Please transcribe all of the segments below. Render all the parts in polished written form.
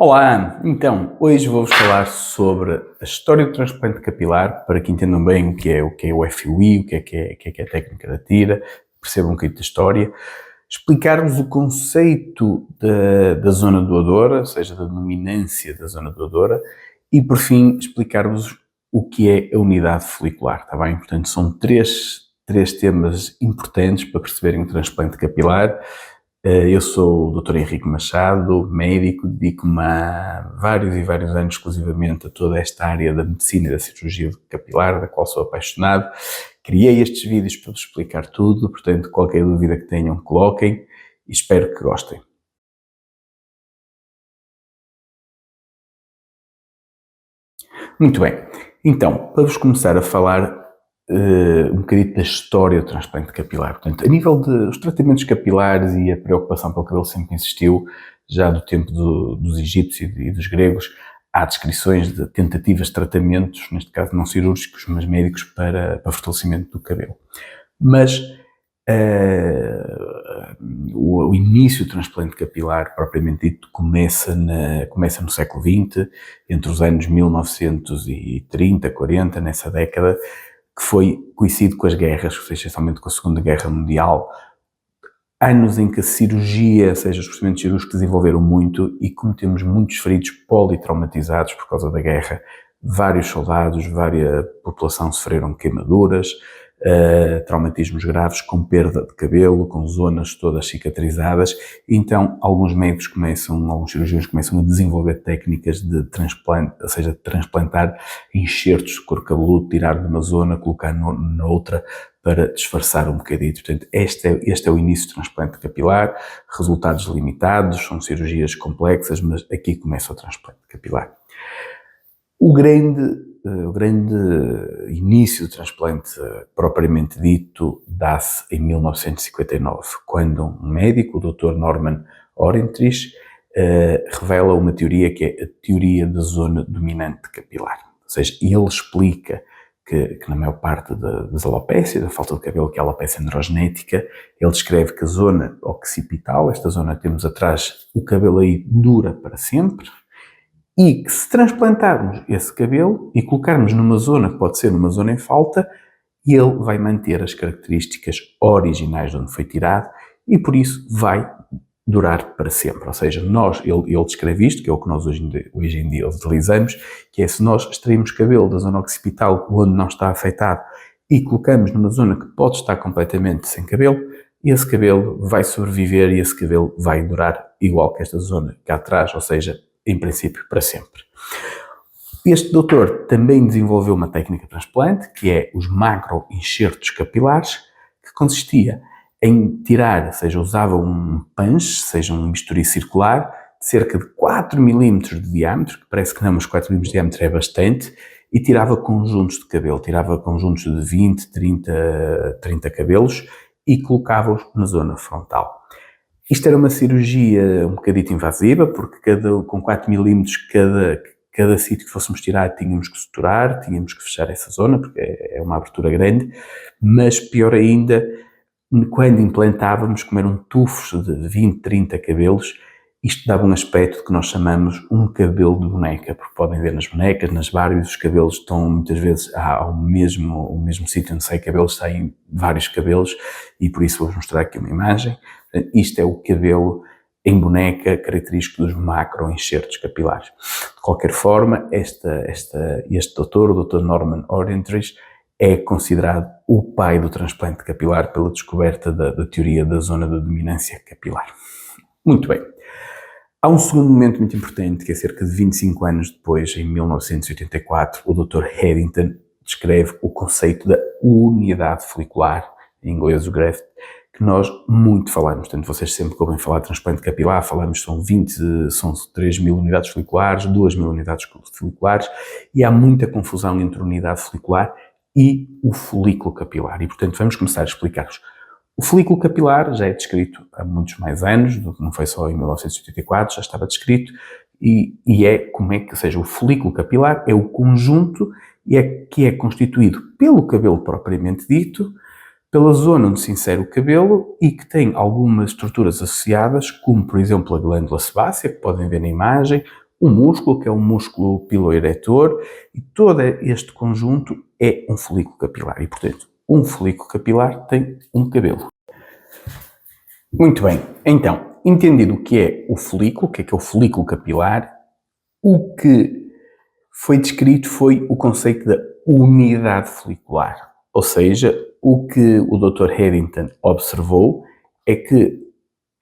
Olá, então, hoje vou-vos falar sobre a história do transplante capilar, para que entendam bem o que é o FUI, o que é a técnica da tira, percebam um bocadinho da história, explicar-vos o conceito da zona doadora, ou seja, da dominância da zona doadora, e por fim explicar-vos o que é a unidade folicular, está bem? Portanto, são três temas importantes para perceberem o transplante capilar. Eu sou o Dr. Henrique Machado, médico, dedico-me há vários e vários anos exclusivamente a toda esta área da medicina e da cirurgia capilar, da qual sou apaixonado. Criei estes vídeos para vos explicar tudo, portanto, qualquer dúvida que tenham, coloquem e espero que gostem. Muito bem, então, para vos começar a falar um bocadinho da história do transplante capilar. Portanto, a nível dos tratamentos capilares e a preocupação pelo cabelo sempre existiu, já do tempo dos egípcios e dos gregos, há descrições de tentativas de tratamentos, neste caso não cirúrgicos, mas médicos, para fortalecimento do cabelo. Mas o início do transplante capilar, propriamente dito, começa no século XX, entre os anos 1930, 40, nessa década, que foi coincide com as guerras, essencialmente com a Segunda Guerra Mundial, anos em que a cirurgia, ou seja, os procedimentos cirúrgicos desenvolveram muito e como temos muitos feridos politraumatizados por causa da guerra, vários soldados, várias população sofreram queimaduras, traumatismos graves com perda de cabelo, com zonas todas cicatrizadas. Então, alguns cirurgiões começam a desenvolver técnicas de transplante, ou seja, de transplantar enxertos de couro cabeludo, tirar de uma zona, colocar noutra, para disfarçar um bocadinho. Portanto, este é o início do transplante capilar, resultados limitados, são cirurgias complexas, mas aqui começa o transplante capilar. O grande início do transplante propriamente dito dá-se em 1959, quando um médico, o Dr. Norman Orentrich, revela uma teoria que é a teoria da zona dominante capilar. Ou seja, ele explica que na maior parte das alopécias, da falta de cabelo, que é a alopecia androgenética, ele descreve que a zona occipital, esta zona que temos atrás, o cabelo aí dura para sempre, e que se transplantarmos esse cabelo e colocarmos numa zona que pode ser uma zona em falta, ele vai manter as características originais de onde foi tirado e por isso vai durar para sempre. Ou seja, ele descreve isto, que é o que nós hoje em dia utilizamos, que é se nós extrairmos cabelo da zona occipital onde não está afetado e colocamos numa zona que pode estar completamente sem cabelo, esse cabelo vai sobreviver e esse cabelo vai durar igual que esta zona cá atrás, ou seja, em princípio, para sempre. Este doutor também desenvolveu uma técnica de transplante, que é os macroenxertos capilares, que consistia em tirar, ou seja, usava um punch, seja um bisturi circular, de cerca de 4 mm de diâmetro, que parece que não, mas 4 mm de diâmetro é bastante, e tirava conjuntos de cabelo, tirava conjuntos de 20, 30 cabelos e colocava-os na zona frontal. Isto era uma cirurgia um bocadito invasiva, porque com 4 mm cada sítio que fôssemos tirar tínhamos que suturar, tínhamos que fechar essa zona, porque é uma abertura grande, mas pior ainda, quando implantávamos, como eram tufos de 20, 30 cabelos, isto dava um aspecto que nós chamamos um cabelo de boneca, porque podem ver nas bonecas, nas Barbies, os cabelos estão muitas vezes ao mesmo sítio onde sai cabelos, saem vários cabelos, e por isso vou mostrar aqui uma imagem. Isto é o cabelo em boneca característico dos macroenxertos capilares. De qualquer forma, este doutor, o Dr. Norman Orentrich, é considerado o pai do transplante capilar pela descoberta da teoria da zona de dominância capilar. Muito bem. Há um segundo momento muito importante, que é cerca de 25 anos depois, em 1984, o Dr. Eddington descreve o conceito da unidade folicular, em inglês o graft, que nós muito falamos. Portanto, vocês sempre que ouvem falar de transplante capilar, falamos são 3 mil unidades foliculares, 2 mil unidades foliculares, e há muita confusão entre a unidade folicular e o folículo capilar. E, portanto, vamos começar a explicar-vos. O folículo capilar já é descrito há muitos mais anos, não foi só em 1984, já estava descrito, ou seja, o folículo capilar é o conjunto que é constituído pelo cabelo propriamente dito, pela zona onde se insere o cabelo e que tem algumas estruturas associadas, como por exemplo a glândula sebácea, que podem ver na imagem, um músculo, que é o músculo piloeretor, e todo este conjunto é um folículo capilar. E, portanto, um folículo capilar tem um cabelo. Muito bem, então, entendido o que é o folículo, o que é o folículo capilar, o que foi descrito foi o conceito da unidade folicular. Ou seja, o que o Dr. Eddington observou é que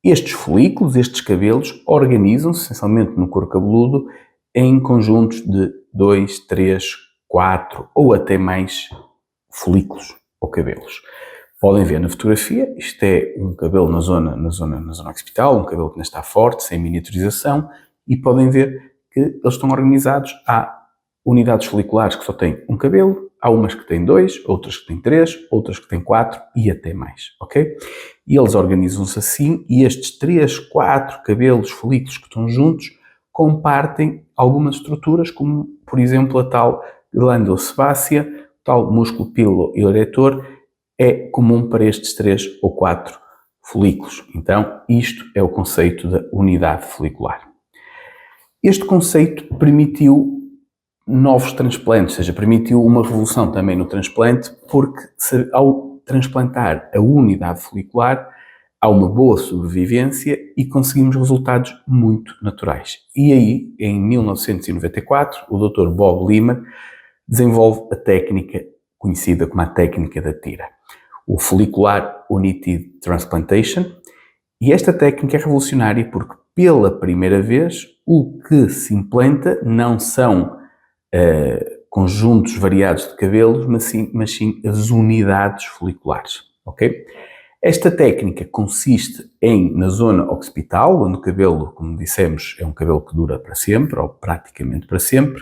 estes folículos, estes cabelos, organizam-se, essencialmente no couro cabeludo, em conjuntos de 2, 3, 4 ou até mais folículos ou cabelos. Podem ver na fotografia, isto é um cabelo na zona occipital, um cabelo que ainda está forte, sem miniaturização, e podem ver que eles estão organizados. Há unidades foliculares que só têm um cabelo, há umas que têm 2, outras que têm 3, outras que têm 4 e até mais, ok? E eles organizam-se assim, e estes 3, 4 cabelos, folículos que estão juntos, compartem algumas estruturas, como, por exemplo, a tal glândula sebácea, o tal músculo piloeretor, é comum para estes 3 ou 4 folículos. Então, isto é o conceito da unidade folicular. Este conceito permitiu novos transplantes, ou seja, permitiu uma revolução também no transplante, porque ao transplantar a unidade folicular, há uma boa sobrevivência e conseguimos resultados muito naturais. E aí, em 1994, o Dr. Bob Lehman desenvolve a técnica conhecida como a técnica da tira, o Follicular Unity Transplantation, e esta técnica é revolucionária porque, pela primeira vez, o que se implanta não são conjuntos variados de cabelos, mas sim as unidades foliculares, ok? Esta técnica consiste na zona occipital, onde o cabelo, como dissemos, é um cabelo que dura para sempre, ou praticamente para sempre,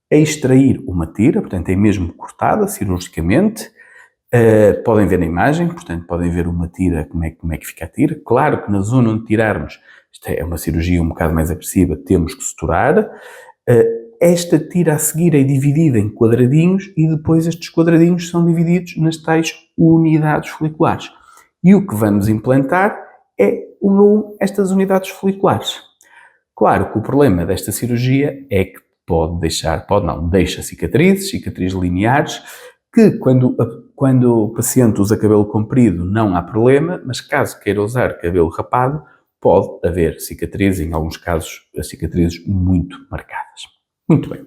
é extrair uma tira, portanto é mesmo cortada cirurgicamente. Podem ver na imagem, portanto podem ver uma tira, como é que fica a tira. Claro que na zona onde tirarmos, isto é uma cirurgia um bocado mais agressiva, temos que suturar. Esta tira a seguir é dividida em quadradinhos e depois estes quadradinhos são divididos nas tais unidades foliculares. E o que vamos implantar é estas unidades foliculares. Claro que o problema desta cirurgia é que deixa cicatrizes lineares, que quando o paciente usa cabelo comprido não há problema, mas caso queira usar cabelo rapado, pode haver cicatrizes, em alguns casos, as cicatrizes muito marcadas. Muito bem.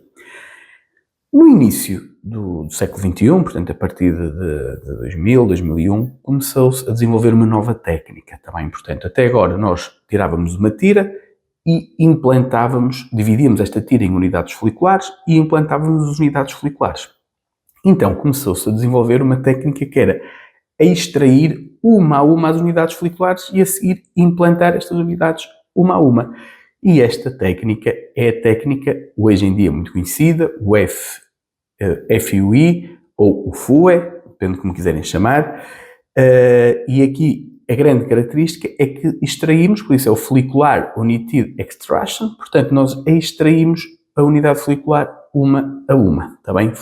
No início do século XXI, portanto a partir de 2000, 2001, começou-se a desenvolver uma nova técnica, também importante. Até agora nós tirávamos uma tira e dividíamos esta tira em unidades foliculares e implantávamos as unidades foliculares. Então começou-se a desenvolver uma técnica que era a extrair uma a uma as unidades foliculares e a seguir implantar estas unidades uma a uma. E esta técnica é a técnica, hoje em dia muito conhecida, o FUE ou o FUE, depende de como quiserem chamar, e aqui a grande característica é que extraímos, por isso é o Follicular Unity Extraction, portanto nós extraímos a unidade folicular uma a uma, está bem?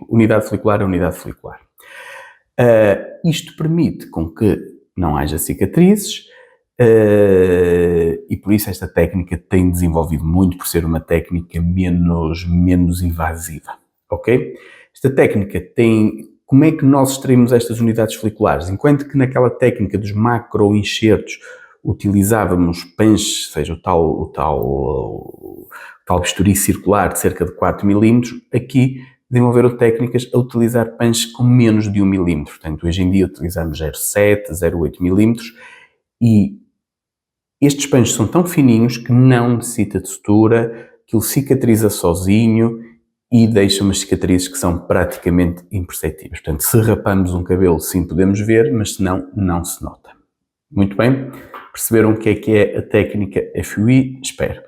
Unidade folicular a unidade folicular. Isto permite com que não haja cicatrizes, e por isso esta técnica tem desenvolvido muito por ser uma técnica menos invasiva, ok? Esta técnica como é que nós extraímos estas unidades foliculares? Enquanto que naquela técnica dos macroenxertos utilizávamos pães, seja o tal bisturi circular de cerca de 4 mm, aqui desenvolveram técnicas a utilizar pães com menos de 1 mm. Portanto, hoje em dia utilizamos 0,7, 0,8 mm e estes pães são tão fininhos que não necessita de sutura, que ele cicatriza sozinho e deixa umas cicatrizes que são praticamente imperceptíveis. Portanto, se rapamos um cabelo, sim, podemos ver, mas se não, não se nota. Muito bem? Perceberam o que é a técnica FUE? Espero.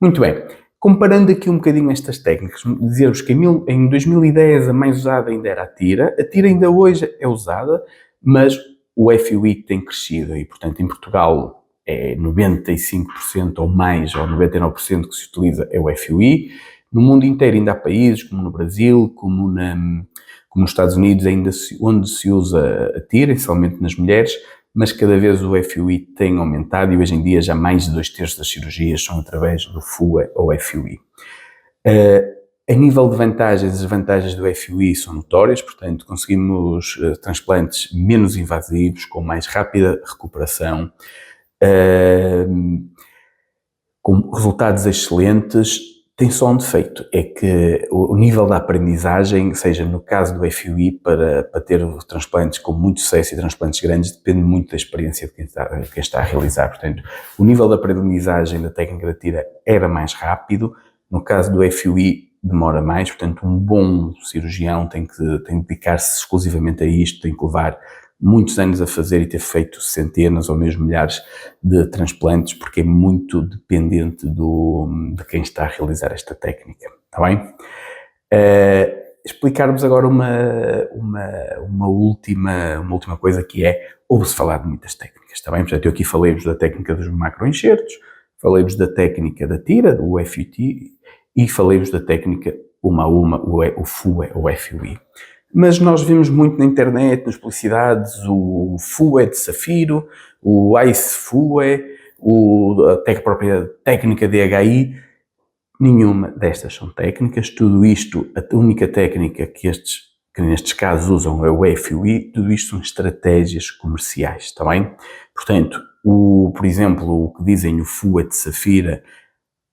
Muito bem. Comparando aqui um bocadinho estas técnicas, dizer-vos que em 2010 a mais usada ainda era a tira. A tira ainda hoje é usada, mas o FUE tem crescido e, portanto, em Portugal é 95% ou mais, ou 99% que se utiliza é o FUE. No mundo inteiro ainda há países, como no Brasil, como nos Estados Unidos, onde se usa a tira, essencialmente nas mulheres, mas cada vez o FUI tem aumentado e hoje em dia já mais de 2/3 das cirurgias são através do FUE ou FUI. A nível de vantagens, as desvantagens do FUI são notórias, portanto conseguimos transplantes menos invasivos, com mais rápida recuperação, com resultados excelentes. Tem só um defeito, é que o nível da aprendizagem, seja no caso do FUI, para ter transplantes com muito sucesso e transplantes grandes, depende muito da experiência de quem está a realizar. Portanto, o nível da aprendizagem da técnica da tira era mais rápido. No caso do FUI, demora mais. Portanto, um bom cirurgião tem que dedicar-se exclusivamente a isto, tem que levar muitos anos a fazer e ter feito centenas ou mesmo milhares de transplantes, porque é muito dependente de quem está a realizar esta técnica, está bem? Explicar-vos agora uma última coisa, que é, ouve-se falar de muitas técnicas, está bem? Portanto, eu aqui falei-vos da técnica dos macroenxertos, falei-vos da técnica da tira, do FUT, e falei-vos da técnica uma a uma, o FUE ou FUI. Mas nós vimos muito na internet, nas publicidades, o FUE de Safiro, o ICE FUE, a própria técnica DHI. Nenhuma destas são técnicas. Tudo isto, a única técnica que nestes casos usam é o FUI. Tudo isto são estratégias comerciais, está bem? Portanto, por exemplo, o que dizem o FUE de Safira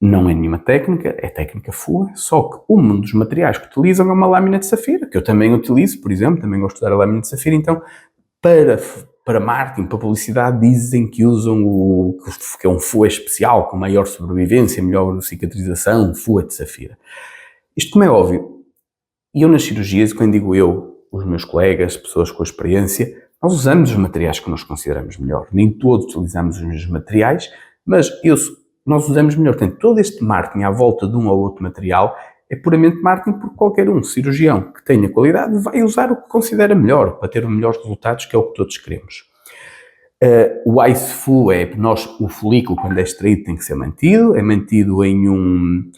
não é nenhuma técnica, é técnica FUE, só que um dos materiais que utilizam é uma lâmina de safira, que eu também utilizo, por exemplo, também gosto de usar a lâmina de safira. Então, para marketing, para publicidade, dizem que usam que é um FUE especial, com maior sobrevivência, melhor cicatrização, FUE de safira. Isto, como é óbvio, e eu nas cirurgias, quando digo eu, os meus colegas, pessoas com experiência, nós usamos os materiais que nós consideramos melhor. Nem todos utilizamos os mesmos materiais, mas nós usamos melhor. Portanto, todo este marketing à volta de um ou outro material é puramente marketing, porque qualquer cirurgião que tenha qualidade vai usar o que considera melhor, para ter os melhores resultados, que é o que todos queremos. O ICE-FU o folículo, quando é extraído, tem que ser mantido, é mantido em um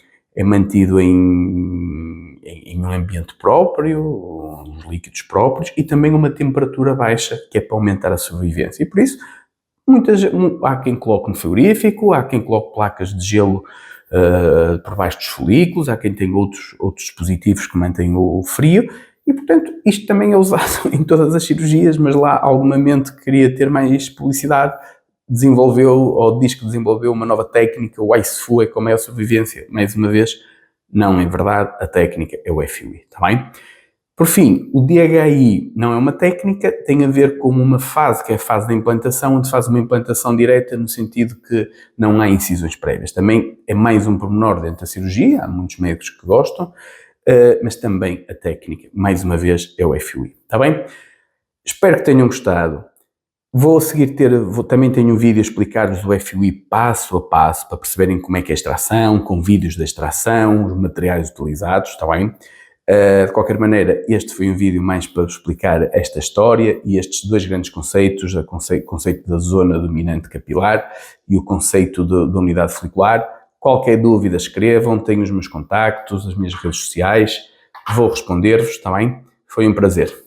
ambiente próprio, uns líquidos próprios, e também uma temperatura baixa, que é para aumentar a sobrevivência. E por isso, há quem coloque no frigorífico, há quem coloque placas de gelo por baixo dos folículos, há quem tenha outros dispositivos que mantêm o frio, e portanto isto também é usado em todas as cirurgias, mas lá alguma mente que queria ter mais publicidade diz que desenvolveu uma nova técnica, o ICE-FUE, com maior sobrevivência. Mais uma vez, não é verdade, a técnica é o FUI, está bem? Por fim, o DHI não é uma técnica, tem a ver com uma fase, que é a fase da implantação, onde faz uma implantação direta, no sentido que não há incisões prévias. Também é mais um pormenor dentro da cirurgia, há muitos médicos que gostam, mas também a técnica, mais uma vez, é o FUI, está bem? Espero que tenham gostado. Também tenho um vídeo a explicar-vos o FUI passo a passo, para perceberem como é que é a extração, com vídeos da extração, os materiais utilizados, está bem? De qualquer maneira, este foi um vídeo mais para explicar esta história e estes dois grandes conceitos, o conceito da zona dominante capilar e o conceito da unidade folicular. Qualquer dúvida, escrevam, tenho os meus contactos, as minhas redes sociais, vou responder-vos, está bem? Foi um prazer.